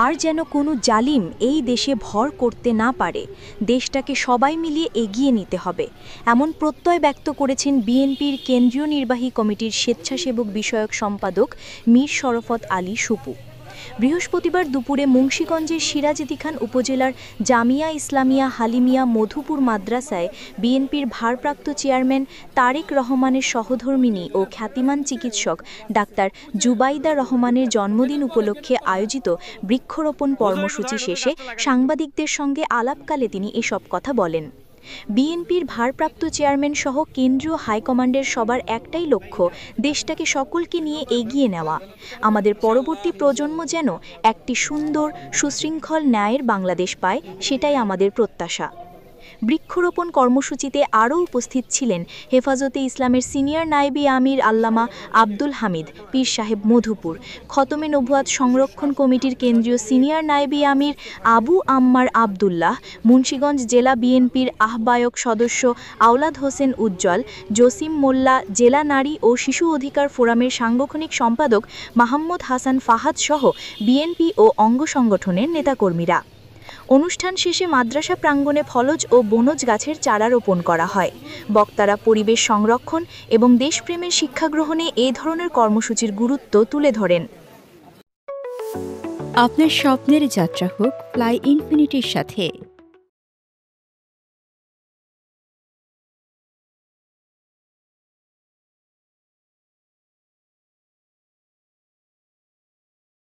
আর যেন কোনো জালিম এই দেশে ভর করতে না পারে। দেশটাকে সবাই মিলিয়ে এগিয়ে নিতে হবে, এমন প্রত্যয় ব্যক্ত করেছেন বিএনপির কেন্দ্রীয় নির্বাহী কমিটির স্বেচ্ছাসেবক বিষয়ক সম্পাদক মীর শরফত আলী সুপু। বৃহস্পতিবার দুপুরে মুন্সিগঞ্জের সিরাজদিখান উপজেলার জামিয়া ইসলামিয়া হালিমিয়া মধুপুর মাদ্রাসায় বিএনপির ভারপ্রাপ্ত চেয়ারম্যান তারেক রহমানের সহধর্মিণী ও খ্যাতিমান চিকিৎসক ডাক্তার জুবাইদা রহমানের জন্মদিন উপলক্ষে আয়োজিত বৃক্ষরোপণ কর্মসূচি শেষে সাংবাদিকদের সঙ্গে আলাপকালে তিনি এসব কথা বলেন। বিএনপির ভারপ্রাপ্ত চেয়ারম্যান সহ কেন্দ্রীয় হাইকমান্ডের সবার একটাই লক্ষ্য দেশটাকে সকলকে নিয়ে এগিয়ে নেওয়া। আমাদের পরবর্তী প্রজন্ম যেন একটি সুন্দর সুশৃঙ্খল ন্যায়ের বাংলাদেশ পায়, সেটাই আমাদের প্রত্যাশা। বৃক্ষরোপণ কর্মসূচিতে আরও উপস্থিত ছিলেন হেফাজতে ইসলামের সিনিয়র নায়েবে আমির আল্লামা আব্দুল হামিদ পীর সাহেব মধুপুর, খতমে নবুয়াত সংরক্ষণ কমিটির কেন্দ্রীয় সিনিয়র নায়েবে আমির আবু আম্মার আবদুল্লাহ, মুন্সিগঞ্জ জেলা বিএনপির আহ্বায়ক সদস্য আওলাদ হোসেন উজ্জ্বল, জসিম মোল্লা, জেলা নারী ও শিশু অধিকার ফোরামের সাংগঠনিক সম্পাদক মাহমুদ হাসান ফাহাদ সহ বিএনপি ও অঙ্গ সংগঠনের নেতাকর্মীরা। অনুষ্ঠান শেষে মাদ্রাসা প্রাঙ্গণে ফলজ ও বনজ গাছের চারা রোপণ করা হয়। বক্তারা পরিবেশ সংরক্ষণ এবং দেশপ্রেমের শিক্ষা গ্রহণে এ ধরনের কর্মসূচির গুরুত্ব তুলে ধরেন। আপনার স্বপ্নের যাত্রা হোক ফ্লাই ইনফিনিটির সাথে।